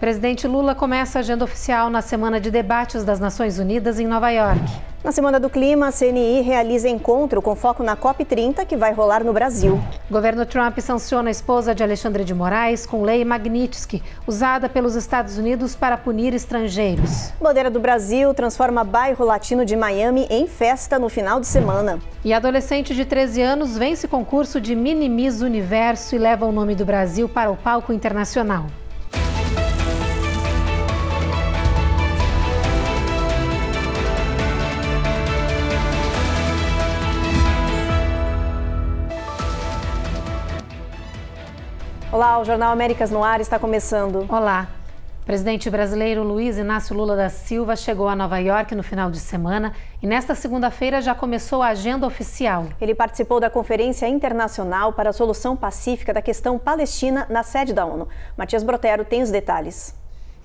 Presidente Lula começa a agenda oficial na Semana de Debates das Nações Unidas em Nova York. Na Semana do Clima, a CNI realiza encontro com foco na COP30, que vai rolar no Brasil. O governo Trump sanciona a esposa de Alexandre de Moraes com lei Magnitsky, usada pelos Estados Unidos para punir estrangeiros. Bandeira do Brasil transforma bairro latino de Miami em festa no final de semana. E adolescente de 13 anos vence concurso de Mini Miss Universo e leva o nome do Brasil para o palco internacional. Olá, o Jornal Américas no Ar está começando. Olá. O presidente brasileiro Luiz Inácio Lula da Silva chegou a Nova York no final de semana e nesta segunda-feira já começou a agenda oficial. Ele participou da Conferência Internacional para a Solução Pacífica da Questão Palestina na sede da ONU. Matias Brotero tem os detalhes.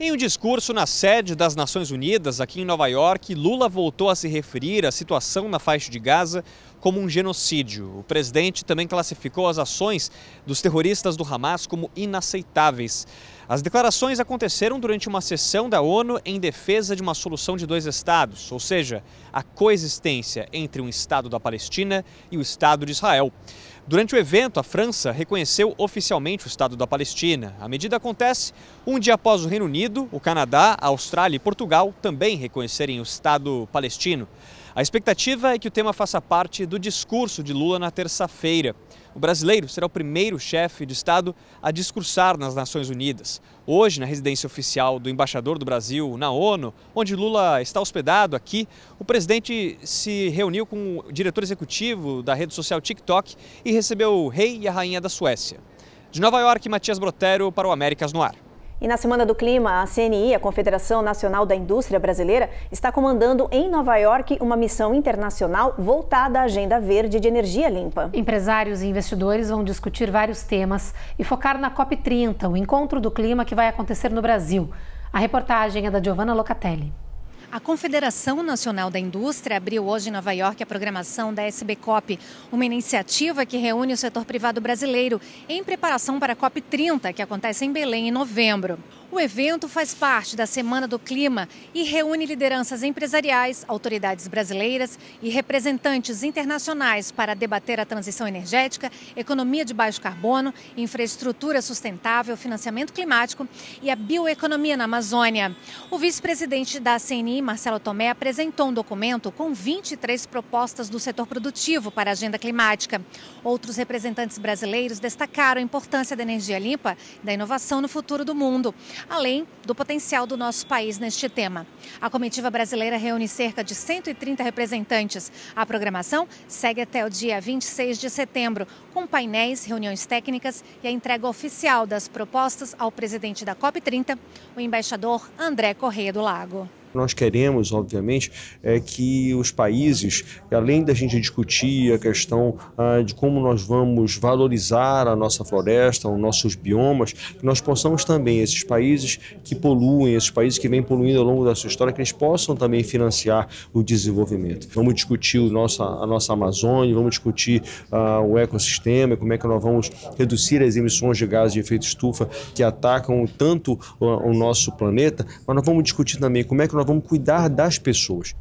Em um discurso na sede das Nações Unidas, aqui em Nova York, Lula voltou a se referir à situação na faixa de Gaza como um genocídio. O presidente também classificou as ações dos terroristas do Hamas como inaceitáveis. As declarações aconteceram durante uma sessão da ONU em defesa de uma solução de dois estados, ou seja, a coexistência entre um Estado da Palestina e o Estado de Israel. Durante o evento, a França reconheceu oficialmente o Estado da Palestina. A medida acontece um dia após o Reino Unido, o Canadá, a Austrália e Portugal também reconhecerem o Estado palestino. A expectativa é que o tema faça parte do discurso de Lula na terça-feira. O brasileiro será o primeiro chefe de Estado a discursar nas Nações Unidas. Hoje, na residência oficial do embaixador do Brasil na ONU, onde Lula está hospedado aqui, o presidente se reuniu com o diretor executivo da rede social TikTok e recebeu o rei e a rainha da Suécia. De Nova York, Matias Brotero para o Américas no Ar. E na Semana do Clima, a CNI, a Confederação Nacional da Indústria Brasileira, está comandando em Nova York uma missão internacional voltada à agenda verde de energia limpa. Empresários e investidores vão discutir vários temas e focar na COP30, o encontro do clima que vai acontecer no Brasil. A reportagem é da Giovanna Locatelli. A Confederação Nacional da Indústria abriu hoje em Nova York a programação da SBCOP, uma iniciativa que reúne o setor privado brasileiro em preparação para a COP30, que acontece em Belém em novembro. O evento faz parte da Semana do Clima e reúne lideranças empresariais, autoridades brasileiras e representantes internacionais para debater a transição energética, economia de baixo carbono, infraestrutura sustentável, financiamento climático e a bioeconomia na Amazônia. O vice-presidente da CNI, Marcelo Tomé, apresentou um documento com 23 propostas do setor produtivo para a agenda climática. Outros representantes brasileiros destacaram a importância da energia limpa e da inovação no futuro do mundo, além do potencial do nosso país neste tema. A comitiva brasileira reúne cerca de 130 representantes. A programação segue até o dia 26 de setembro, com painéis, reuniões técnicas e a entrega oficial das propostas ao presidente da COP30, o embaixador André Correia do Lago. Nós queremos, obviamente, que os países, além da gente discutir a questão de como nós vamos valorizar a nossa floresta, os nossos biomas, que nós possamos também, esses países que poluem, esses países que vêm poluindo ao longo da sua história, que eles possam também financiar o desenvolvimento. Vamos discutir a nossa Amazônia, vamos discutir o ecossistema, como é que nós vamos reduzir as emissões de gases de efeito estufa que atacam tanto o nosso planeta, mas nós vamos discutir também como é que nós vamos cuidar das pessoas.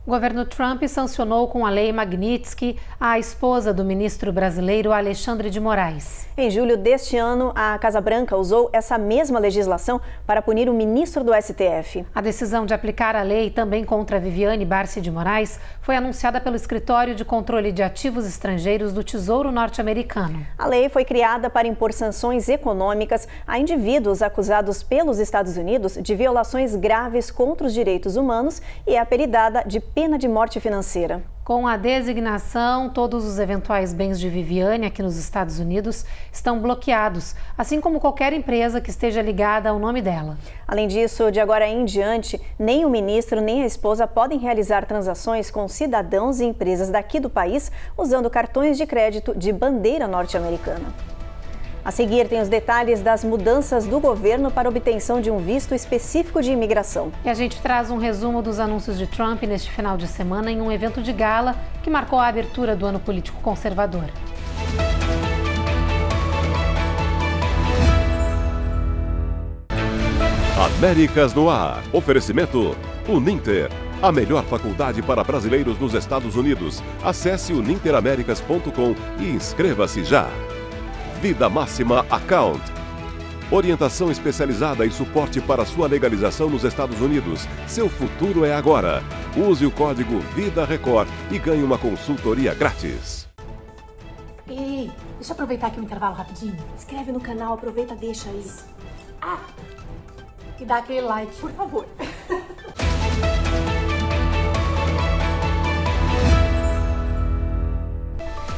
O governo Trump sancionou com a lei Magnitsky a esposa do ministro brasileiro Alexandre de Moraes. Em julho deste ano, a Casa Branca usou essa mesma legislação para punir o ministro do STF. A decisão de aplicar a lei também contra Viviane Barsi de Moraes foi anunciada pelo Escritório de Controle de Ativos Estrangeiros do Tesouro Norte-Americano. A lei foi criada para impor sanções econômicas a indivíduos acusados pelos Estados Unidos de violações graves contra os direitos humanos e é apelidada de pena de morte financeira. Com a designação, todos os eventuais bens de Viviane aqui nos Estados Unidos estão bloqueados, assim como qualquer empresa que esteja ligada ao nome dela. Além disso, de agora em diante, nem o ministro nem a esposa podem realizar transações com cidadãos e empresas daqui do país usando cartões de crédito de bandeira norte-americana. A seguir, tem os detalhes das mudanças do governo para obtenção de um visto específico de imigração. E a gente traz um resumo dos anúncios de Trump neste final de semana em um evento de gala que marcou a abertura do ano político conservador. Américas no Ar. Oferecimento Uninter, a melhor faculdade para brasileiros nos Estados Unidos. Acesse uninteraméricas.com e inscreva-se já. Vida Máxima Account. Orientação especializada e suporte para sua legalização nos Estados Unidos. Seu futuro é agora. Use o código VIDARECORD e ganhe uma consultoria grátis. Ei, deixa eu aproveitar aqui o intervalo rapidinho. Inscreve no canal, aproveita, deixa aí. E dá aquele like, por favor.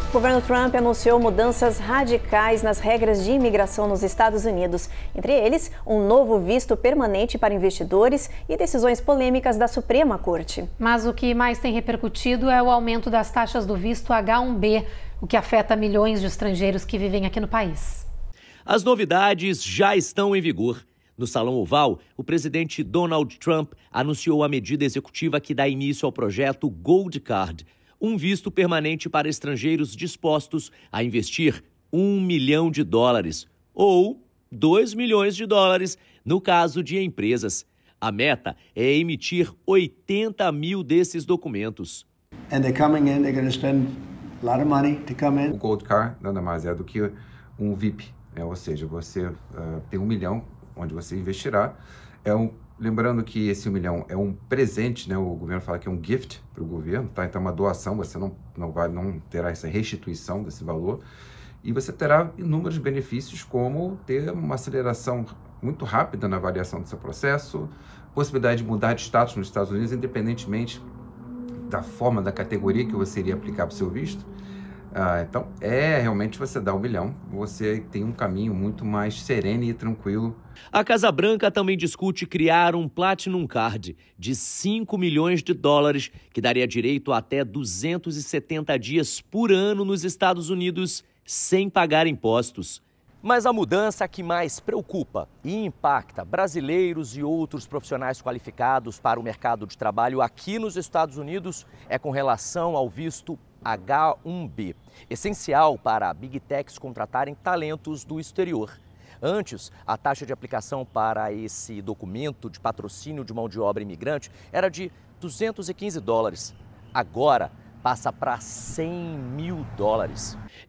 O governo Trump anunciou mudanças radicais nas regras de imigração nos Estados Unidos. Entre eles, um novo visto permanente para investidores e decisões polêmicas da Suprema Corte. Mas o que mais tem repercutido é o aumento das taxas do visto H-1B, o que afeta milhões de estrangeiros que vivem aqui no país. As novidades já estão em vigor. No Salão Oval, o presidente Donald Trump anunciou a medida executiva que dá início ao projeto Gold Card, um visto permanente para estrangeiros dispostos a investir $1 milhão ou $2 milhões no caso de empresas. A meta é emitir 80 mil desses documentos. O Gold Card nada mais é do que um VIP, ou seja, você tem $1 milhão onde você investirá. Lembrando que esse $1 milhão é um presente, né? O governo fala que é um gift para o governo, tá? Então é uma doação, você não terá essa restituição desse valor. E você terá inúmeros benefícios, como ter uma aceleração muito rápida na avaliação do seu processo, possibilidade de mudar de status nos Estados Unidos, independentemente da forma, da categoria que você iria aplicar para o seu visto. Então, realmente você dá $1 milhão, você tem um caminho muito mais sereno e tranquilo. A Casa Branca também discute criar um Platinum Card de $5 milhões, que daria direito a até 270 dias por ano nos Estados Unidos, sem pagar impostos. Mas a mudança que mais preocupa e impacta brasileiros e outros profissionais qualificados para o mercado de trabalho aqui nos Estados Unidos é com relação ao visto H-1B, essencial para Big Techs contratarem talentos do exterior. Antes, a taxa de aplicação para esse documento de patrocínio de mão de obra imigrante era de $215. Agora, passa para $100 mil.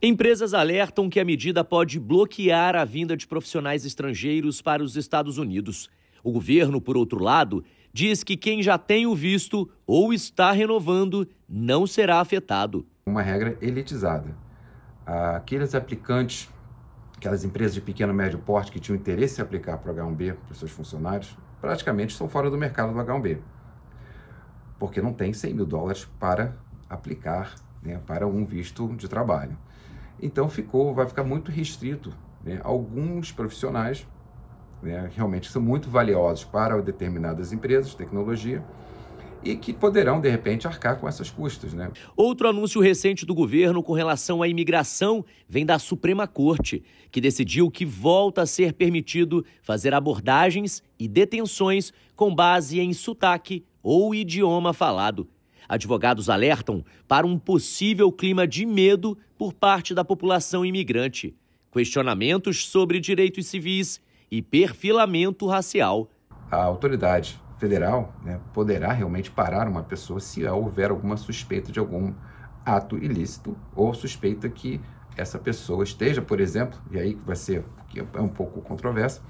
Empresas alertam que a medida pode bloquear a vinda de profissionais estrangeiros para os Estados Unidos. O governo, por outro lado, diz que quem já tem o visto ou está renovando não será afetado. Uma regra elitizada. Aqueles aplicantes, aquelas empresas de pequeno e médio porte que tinham interesse em aplicar para o H-1B para os seus funcionários, praticamente estão fora do mercado do H-1B, porque não tem $100 mil para aplicar, né, para um visto de trabalho. Então vai ficar muito restrito, né, alguns profissionais, né, realmente são muito valiosos para determinadas empresas de tecnologia e que poderão, de repente, arcar com essas custas, né? Outro anúncio recente do governo com relação à imigração vem da Suprema Corte, que decidiu que volta a ser permitido fazer abordagens e detenções com base em sotaque ou idioma falado. Advogados alertam para um possível clima de medo por parte da população imigrante, questionamentos sobre direitos civis e perfilamento racial. A autoridade federal, né, poderá realmente parar uma pessoa se houver alguma suspeita de algum ato ilícito ou suspeita que essa pessoa esteja, por exemplo, e aí que é um pouco controverso,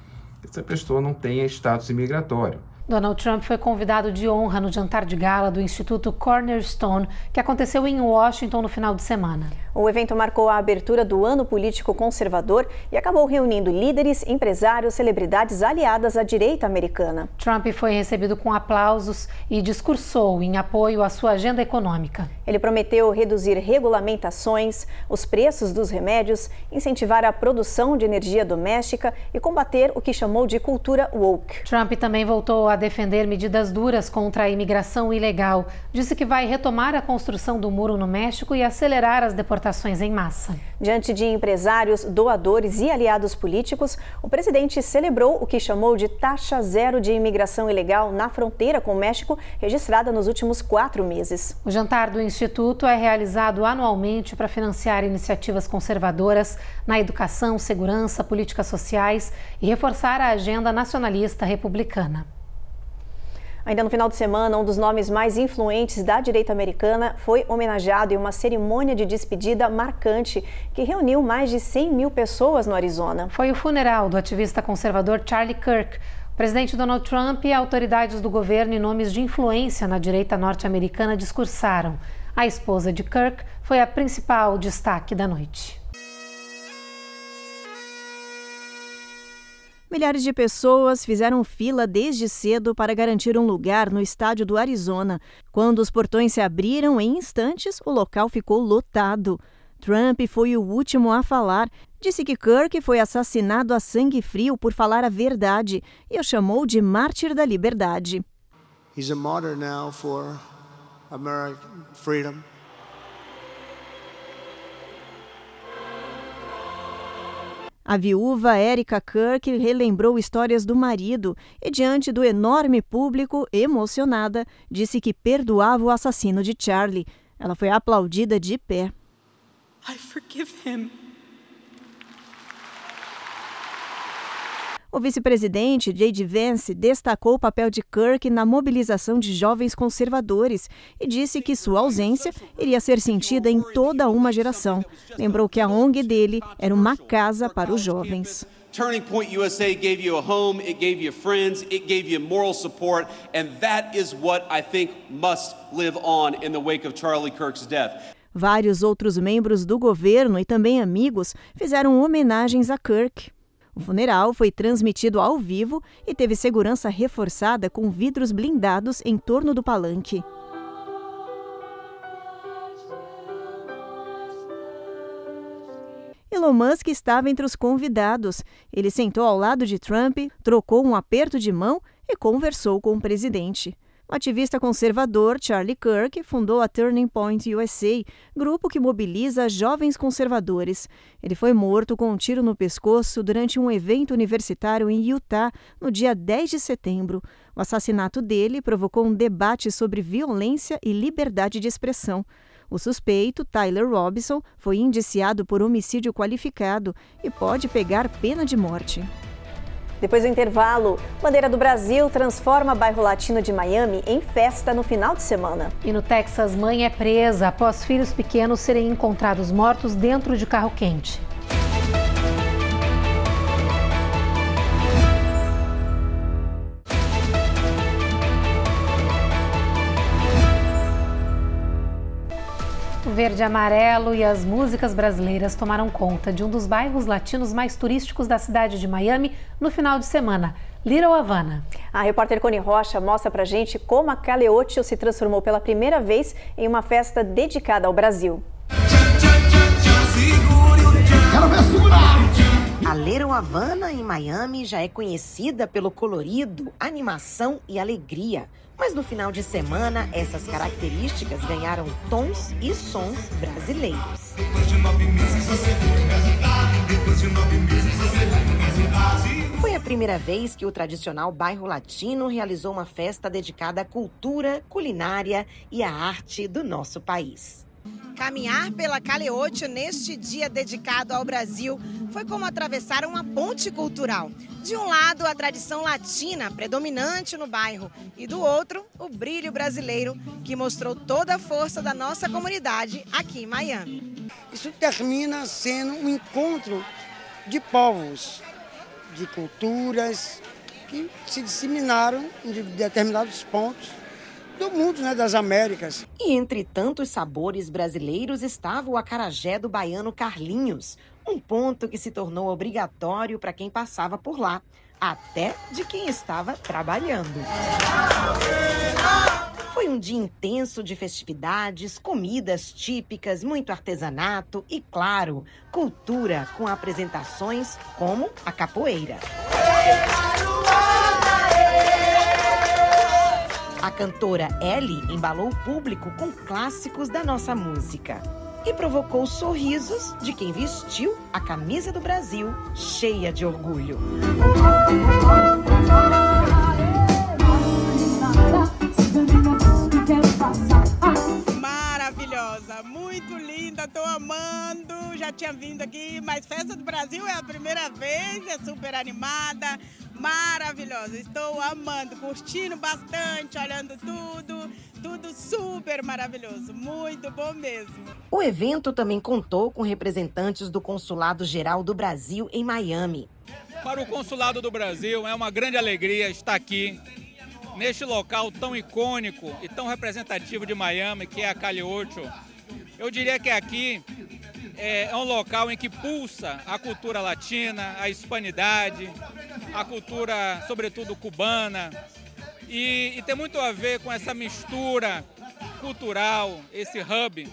essa pessoa não tenha status imigratório. Donald Trump foi convidado de honra no jantar de gala do Instituto Cornerstone, que aconteceu em Washington no final de semana. O evento marcou a abertura do ano político conservador e acabou reunindo líderes, empresários, celebridades aliadas à direita americana. Trump foi recebido com aplausos e discursou em apoio à sua agenda econômica. Ele prometeu reduzir regulamentações, os preços dos remédios, incentivar a produção de energia doméstica e combater o que chamou de cultura woke. Trump também voltou a defender medidas duras contra a imigração ilegal. Disse que vai retomar a construção do muro no México e acelerar as deportações em massa. Diante de empresários, doadores e aliados políticos, o presidente celebrou o que chamou de taxa zero de imigração ilegal na fronteira com o México, registrada nos últimos 4 meses. O jantar do Instituto é realizado anualmente para financiar iniciativas conservadoras na educação, segurança, políticas sociais e reforçar a agenda nacionalista republicana. Ainda no final de semana, um dos nomes mais influentes da direita americana foi homenageado em uma cerimônia de despedida marcante que reuniu mais de 100 mil pessoas no Arizona. Foi o funeral do ativista conservador Charlie Kirk. O presidente Donald Trump e autoridades do governo e nomes de influência na direita norte-americana discursaram. A esposa de Kirk foi a principal destaque da noite. Milhares de pessoas fizeram fila desde cedo para garantir um lugar no estádio do Arizona. Quando os portões se abriram, em instantes, o local ficou lotado. Trump foi o último a falar. Disse que Kirk foi assassinado a sangue frio por falar a verdade e o chamou de mártir da liberdade. He's a martyr now for American freedom. A viúva Erica Kirk relembrou histórias do marido e, diante do enorme público, emocionada, disse que perdoava o assassino de Charlie. Ela foi aplaudida de pé. I forgive him. O vice-presidente, J.D. Vance, destacou o papel de Kirk na mobilização de jovens conservadores e disse que sua ausência iria ser sentida em toda uma geração. Lembrou que a ONG dele era uma casa para os jovens. Turning Point USA gave you a home, it gave you friends, it gave you moral support, and that is what I think must live on in the wake of Charlie Kirk's death. Vários outros membros do governo e também amigos fizeram homenagens a Kirk. O funeral foi transmitido ao vivo e teve segurança reforçada com vidros blindados em torno do palanque. Elon Musk estava entre os convidados. Ele sentou ao lado de Trump, trocou um aperto de mão e conversou com o presidente. O ativista conservador Charlie Kirk fundou a Turning Point USA, grupo que mobiliza jovens conservadores. Ele foi morto com um tiro no pescoço durante um evento universitário em Utah no dia 10 de setembro. O assassinato dele provocou um debate sobre violência e liberdade de expressão. O suspeito, Tyler Robinson, foi indiciado por homicídio qualificado e pode pegar pena de morte. Depois do intervalo, bandeira do Brasil transforma bairro latino de Miami em festa no final de semana. E no Texas, mãe é presa após filhos pequenos serem encontrados mortos dentro de carro quente. O verde e amarelo e as músicas brasileiras tomaram conta de um dos bairros latinos mais turísticos da cidade de Miami no final de semana, Little Havana. A repórter Cone Rocha mostra pra gente como a Caleocho se transformou pela primeira vez em uma festa dedicada ao Brasil. A Little Havana, em Miami, já é conhecida pelo colorido, animação e alegria. Mas no final de semana, essas características ganharam tons e sons brasileiros. Foi a primeira vez que o tradicional bairro latino realizou uma festa dedicada à cultura, culinária e à arte do nosso país. Caminhar pela Caleocho neste dia dedicado ao Brasil foi como atravessar uma ponte cultural. De um lado, a tradição latina predominante no bairro e do outro, o brilho brasileiro que mostrou toda a força da nossa comunidade aqui em Miami. Isso termina sendo um encontro de povos, de culturas que se disseminaram em determinados pontos do mundo, das Américas. E entre tantos sabores brasileiros estava o acarajé do baiano Carlinhos, um ponto que se tornou obrigatório para quem passava por lá, até de quem estava trabalhando. Foi um dia intenso de festividades, comidas típicas, muito artesanato e, claro, cultura com apresentações como a capoeira. cantora Ellie embalou o público com clássicos da nossa música e provocou sorrisos de quem vestiu a camisa do Brasil cheia de orgulho. Maravilhosa, muito linda, tô amando, já tinha vindo aqui, mas Festa do Brasil é a primeira vez, é super animada, maravilhosa, estou amando, curtindo bastante, olhando tudo super maravilhoso, muito bom mesmo. O evento também contou com representantes do Consulado Geral do Brasil em Miami. Para o Consulado do Brasil é uma grande alegria estar aqui, neste local tão icônico e tão representativo de Miami, que é a Calle 8. Eu diria que aqui é um local em que pulsa a cultura latina, a hispanidade, a cultura, sobretudo, cubana. E tem muito a ver com essa mistura cultural, esse hub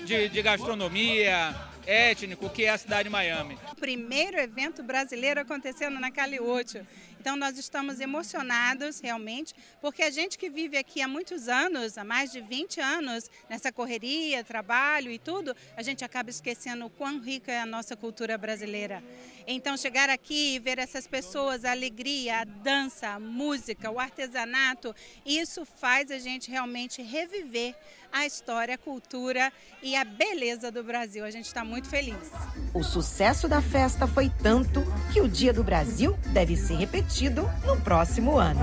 de gastronomia, étnico, que é a cidade de Miami. O primeiro evento brasileiro acontecendo na Calle 8. Então nós estamos emocionados realmente, porque a gente que vive aqui há muitos anos, há mais de 20 anos, nessa correria, trabalho e tudo, a gente acaba esquecendo o quão rica é a nossa cultura brasileira. Então chegar aqui e ver essas pessoas, a alegria, a dança, a música, o artesanato, isso faz a gente realmente reviver a história, a cultura e a beleza do Brasil. A gente está muito feliz. O sucesso da festa foi tanto que o Dia do Brasil deve ser repetido no próximo ano.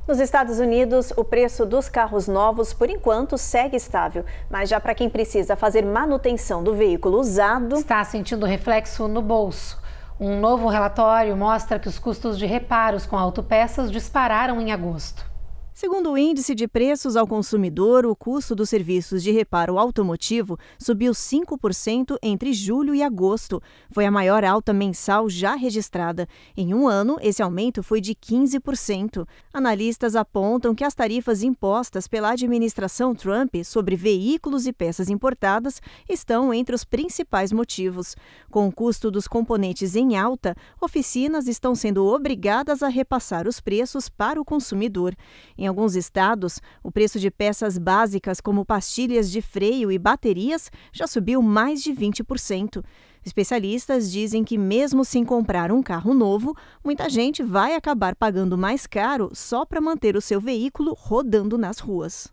Nos Estados Unidos, o preço dos carros novos, por enquanto, segue estável. Mas já para quem precisa fazer manutenção do veículo usado... Está sentindo reflexo no bolso. Um novo relatório mostra que os custos de reparos com autopeças dispararam em agosto. Segundo o Índice de Preços ao Consumidor, o custo dos serviços de reparo automotivo subiu 5% entre julho e agosto. Foi a maior alta mensal já registrada. Em um ano, esse aumento foi de 15%. Analistas apontam que as tarifas impostas pela administração Trump sobre veículos e peças importadas estão entre os principais motivos. Com o custo dos componentes em alta, oficinas estão sendo obrigadas a repassar os preços para o consumidor. Em alguns estados, o preço de peças básicas como pastilhas de freio e baterias já subiu mais de 20%. Especialistas dizem que mesmo sem comprar um carro novo, muita gente vai acabar pagando mais caro só para manter o seu veículo rodando nas ruas.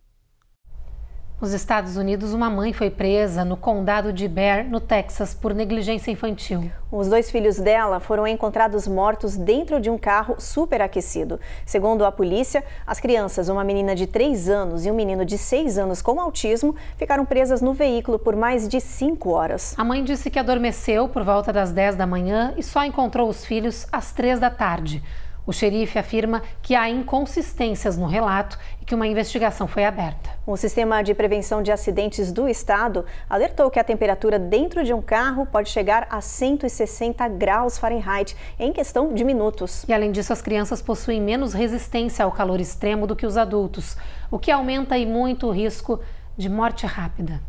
Nos Estados Unidos, uma mãe foi presa no condado de Bexar, no Texas, por negligência infantil. Os 2 filhos dela foram encontrados mortos dentro de um carro superaquecido. Segundo a polícia, as crianças, uma menina de 3 anos e um menino de 6 anos com autismo, ficaram presas no veículo por mais de 5 horas. A mãe disse que adormeceu por volta das 10 da manhã e só encontrou os filhos às 3 da tarde. O xerife afirma que há inconsistências no relato e que uma investigação foi aberta. O Sistema de Prevenção de Acidentes do Estado alertou que a temperatura dentro de um carro pode chegar a 160 graus Fahrenheit em questão de minutos. E além disso, as crianças possuem menos resistência ao calor extremo do que os adultos, o que aumenta e muito o risco de morte rápida.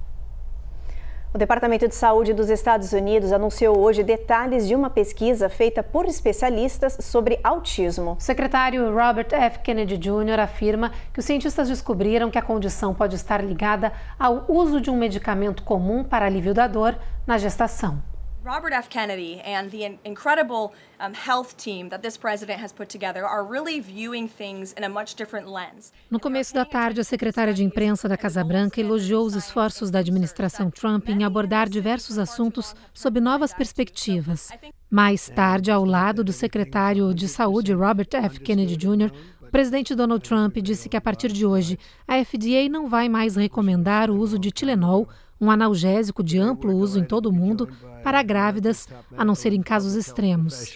O Departamento de Saúde dos Estados Unidos anunciou hoje detalhes de uma pesquisa feita por especialistas sobre autismo. O secretário Robert F. Kennedy Jr. afirma que os cientistas descobriram que a condição pode estar ligada ao uso de um medicamento comum para alívio da dor na gestação. Robert F. Kennedy and the incredible health team that this president has put together are really viewing things in a much different lens. No começo da tarde, a secretária de imprensa da Casa Branca elogiou os esforços da administração Trump em abordar diversos assuntos sob novas perspectivas. Mais tarde, ao lado do secretário de Saúde, Robert F. Kennedy Jr., o presidente Donald Trump disse que a partir de hoje, a FDA não vai mais recomendar o uso de Tylenol, um analgésico de amplo uso em todo o mundo, para grávidas, a não ser em casos extremos.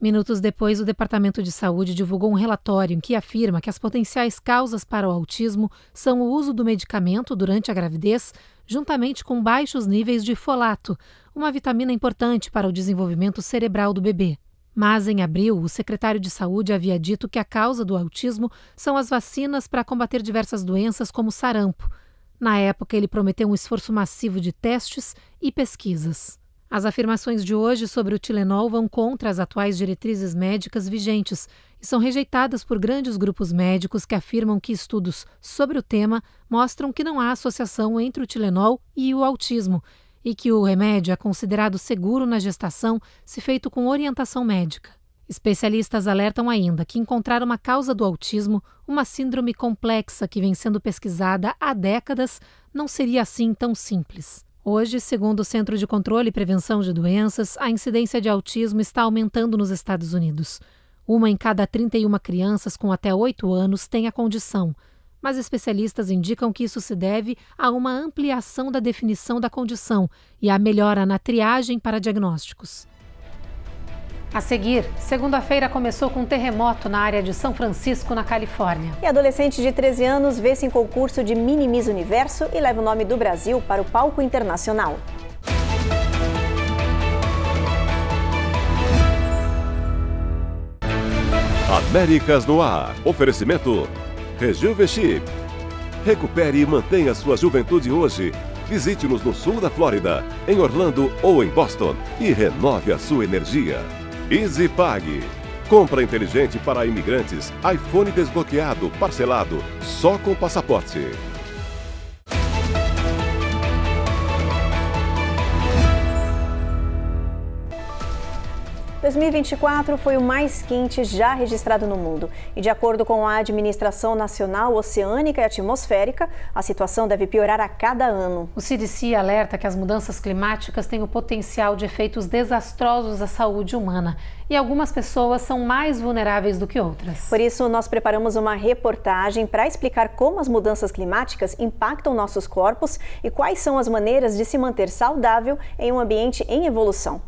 Minutos depois, o Departamento de Saúde divulgou um relatório em que afirma que as potenciais causas para o autismo são o uso do medicamento durante a gravidez, juntamente com baixos níveis de folato, uma vitamina importante para o desenvolvimento cerebral do bebê. Mas, em abril, o secretário de Saúde havia dito que a causa do autismo são as vacinas para combater diversas doenças como sarampo. Na época, ele prometeu um esforço massivo de testes e pesquisas. As afirmações de hoje sobre o Tilenol vão contra as atuais diretrizes médicas vigentes e são rejeitadas por grandes grupos médicos que afirmam que estudos sobre o tema mostram que não há associação entre o Tilenol e o autismo e que o remédio é considerado seguro na gestação se feito com orientação médica. Especialistas alertam ainda que encontrar uma causa do autismo, uma síndrome complexa que vem sendo pesquisada há décadas, não seria assim tão simples. Hoje, segundo o Centro de Controle e Prevenção de Doenças, a incidência de autismo está aumentando nos Estados Unidos. 1 em cada 31 crianças com até 8 anos tem a condição, mas especialistas indicam que isso se deve a uma ampliação da definição da condição e à melhora na triagem para diagnósticos. A seguir, segunda-feira começou com um terremoto na área de São Francisco, na Califórnia. E adolescente de 13 anos vê-se em concurso de Mini Miss Universo e leva o nome do Brasil para o palco internacional. Américas no ar. Oferecimento Rejuvenesce. Recupere e mantenha sua juventude hoje. Visite-nos no sul da Flórida, em Orlando ou em Boston e renove a sua energia. EasyPag. Compra inteligente para imigrantes. iPhone desbloqueado, parcelado, só com passaporte. 2024 foi o mais quente já registrado no mundo. E de acordo com a Administração Nacional Oceânica e Atmosférica, a situação deve piorar a cada ano. O CDC alerta que as mudanças climáticas têm o potencial de efeitos desastrosos à saúde humana. E algumas pessoas são mais vulneráveis do que outras. Por isso, nós preparamos uma reportagem para explicar como as mudanças climáticas impactam nossos corpos e quais são as maneiras de se manter saudável em um ambiente em evolução.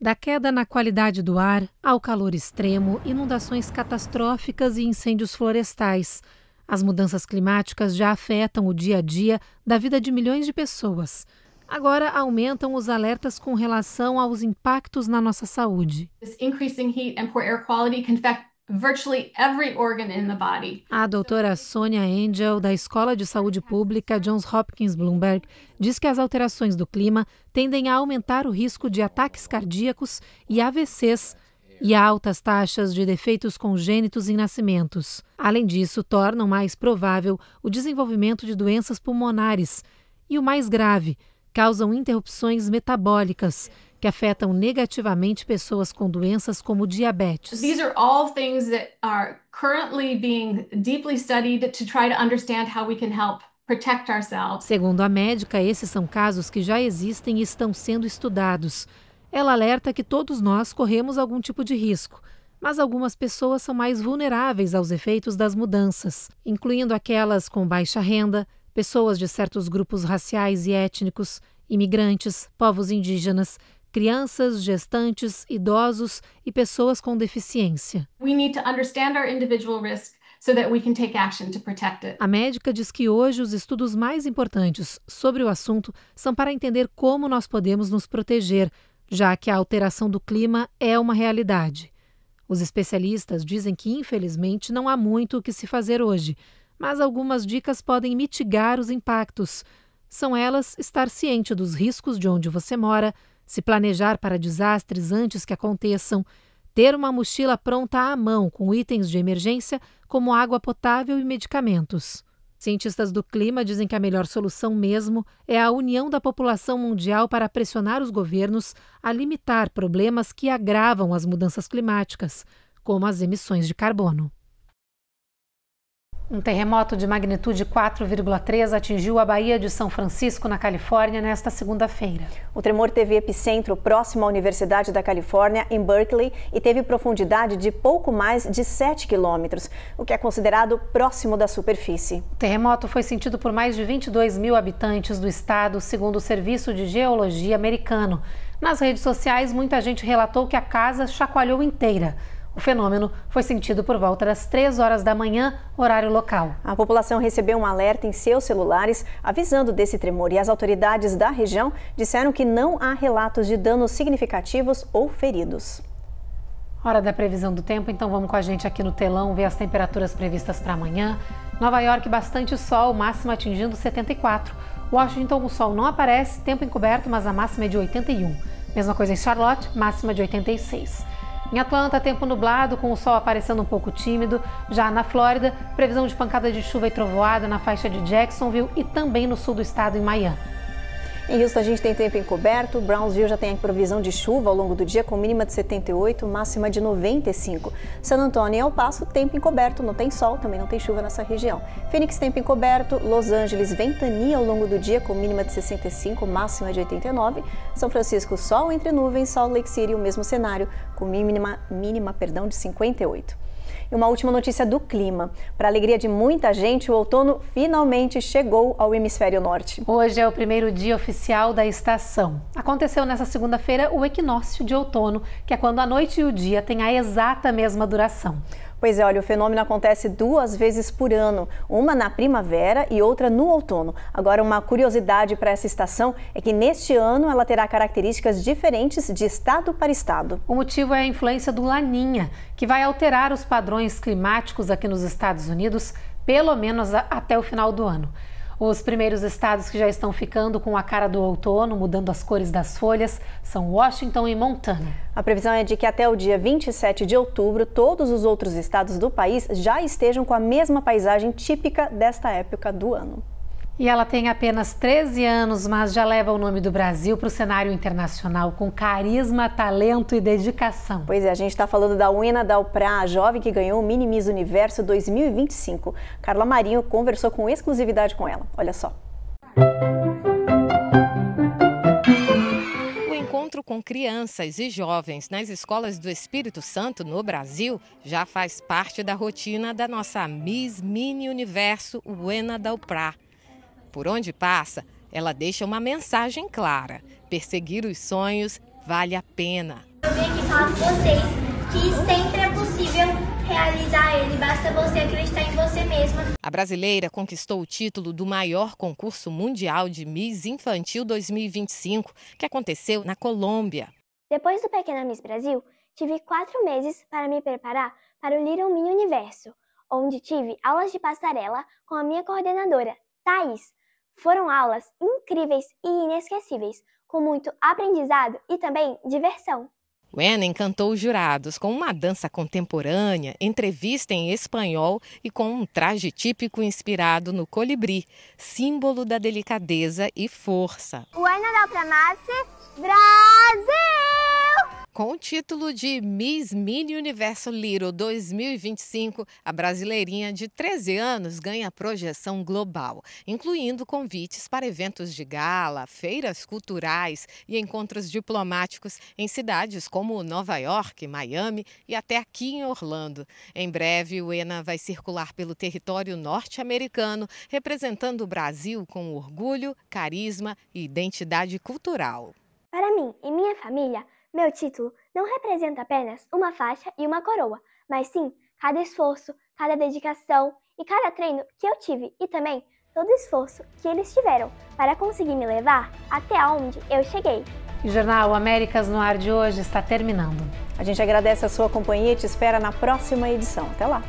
Da queda na qualidade do ar, ao calor extremo, inundações catastróficas e incêndios florestais. As mudanças climáticas já afetam o dia a dia da vida de milhões de pessoas. Agora aumentam os alertas com relação aos impactos na nossa saúde. This increasing heat and poor air quality can affect virtually every organ in the body. A doutora Sônia Angel, da Escola de Saúde Pública Johns Hopkins Bloomberg, diz que as alterações do clima tendem a aumentar o risco de ataques cardíacos e AVCs e altas taxas de defeitos congênitos em nascimentos. Além disso, tornam mais provável o desenvolvimento de doenças pulmonares e, o mais grave, causam interrupções metabólicas, que afetam negativamente pessoas com doenças como diabetes. These are all things that are currently being deeply studied to try to understand how we can help protect ourselves. Segundo a médica, esses são casos que já existem e estão sendo estudados. Ela alerta que todos nós corremos algum tipo de risco, mas algumas pessoas são mais vulneráveis aos efeitos das mudanças, incluindo aquelas com baixa renda, pessoas de certos grupos raciais e étnicos, imigrantes, povos indígenas, crianças, gestantes, idosos e pessoas com deficiência. We need to understand our individual risk so that we can take action to protect it. A médica diz que hoje os estudos mais importantes sobre o assunto são para entender como nós podemos nos proteger, já que a alteração do clima é uma realidade. Os especialistas dizem que, infelizmente, não há muito o que se fazer hoje, mas algumas dicas podem mitigar os impactos. São elas estar ciente dos riscos de onde você mora, se planejar para desastres antes que aconteçam, ter uma mochila pronta à mão com itens de emergência como água potável e medicamentos. Cientistas do clima dizem que a melhor solução mesmo é a união da população mundial para pressionar os governos a limitar problemas que agravam as mudanças climáticas, como as emissões de carbono. Um terremoto de magnitude 4,3 atingiu a Baía de São Francisco, na Califórnia, nesta segunda-feira. O tremor teve epicentro próximo à Universidade da Califórnia, em Berkeley, e teve profundidade de pouco mais de 7 quilômetros, o que é considerado próximo da superfície. O terremoto foi sentido por mais de 22 mil habitantes do estado, segundo o Serviço de Geologia americano. Nas redes sociais, muita gente relatou que a casa chacoalhou inteira. O fenômeno foi sentido por volta das 3 horas da manhã, horário local. A população recebeu um alerta em seus celulares avisando desse tremor e as autoridades da região disseram que não há relatos de danos significativos ou feridos. Hora da previsão do tempo, então vamos com a gente aqui no telão ver as temperaturas previstas para amanhã. Nova York, bastante sol, máxima atingindo 74. Washington, o sol não aparece, tempo encoberto, mas a máxima é de 81. Mesma coisa em Charlotte, máxima de 86. Em Atlanta, tempo nublado, com o sol aparecendo um pouco tímido. Já na Flórida, previsão de pancada de chuva e trovoada na faixa de Jacksonville e também no sul do estado, em Miami. Em Houston, a gente tem tempo encoberto. Brownsville já tem a previsão de chuva ao longo do dia, com mínima de 78, máxima de 95. San Antonio e El Paso, tempo encoberto, não tem sol, também não tem chuva nessa região. Phoenix, tempo encoberto. Los Angeles, ventania ao longo do dia, com mínima de 65, máxima de 89. São Francisco, sol entre nuvens. Salt Lake City, o mesmo cenário, com mínima de 58. E uma última notícia do clima. Para a alegria de muita gente, o outono finalmente chegou ao hemisfério norte. Hoje é o primeiro dia oficial da estação. Aconteceu nessa segunda-feira o equinócio de outono, que é quando a noite e o dia têm a exata mesma duração. Pois é, olha, o fenômeno acontece 2 vezes por ano, uma na primavera e outra no outono. Agora, uma curiosidade para essa estação é que neste ano ela terá características diferentes de estado para estado. O motivo é a influência do Laninha, que vai alterar os padrões climáticos aqui nos Estados Unidos, pelo menos até o final do ano. Os primeiros estados que já estão ficando com a cara do outono, mudando as cores das folhas, são Washington e Montana. A previsão é de que até o dia 27 de outubro, todos os outros estados do país já estejam com a mesma paisagem típica desta época do ano. E ela tem apenas 13 anos, mas já leva o nome do Brasil para o cenário internacional com carisma, talento e dedicação. Pois é, a gente está falando da Wena Dalprá, a jovem que ganhou o Mini Miss Universo 2025. Carla Marinho conversou com exclusividade com ela. Olha só. O encontro com crianças e jovens nas escolas do Espírito Santo no Brasil já faz parte da rotina da nossa Miss Mini Universo Wena Dalprá. Por onde passa, ela deixa uma mensagem clara: perseguir os sonhos vale a pena. Eu vim aqui falar com vocês que sempre é possível realizar ele, basta você acreditar em você mesma. A brasileira conquistou o título do maior concurso mundial de Miss Infantil 2025, que aconteceu na Colômbia. Depois do Pequena Miss Brasil, tive 4 meses para me preparar para o Little Mini Universo, onde tive aulas de passarela com a minha coordenadora, Thaís. Foram aulas incríveis e inesquecíveis, com muito aprendizado e também diversão. Wena encantou os jurados com uma dança contemporânea, entrevista em espanhol e com um traje típico inspirado no colibri, símbolo da delicadeza e força. Wena Dalprá Brasil! Com o título de Miss Mini Universo Little 2025, a brasileirinha de 13 anos ganha projeção global, incluindo convites para eventos de gala, feiras culturais e encontros diplomáticos em cidades como Nova York, Miami e até aqui em Orlando. Em breve, Wena vai circular pelo território norte-americano, representando o Brasil com orgulho, carisma e identidade cultural. Para mim e minha família, meu título não representa apenas uma faixa e uma coroa, mas sim cada esforço, cada dedicação e cada treino que eu tive e também todo o esforço que eles tiveram para conseguir me levar até onde eu cheguei. O Jornal Américas no Ar de hoje está terminando. A gente agradece a sua companhia e te espera na próxima edição. Até lá!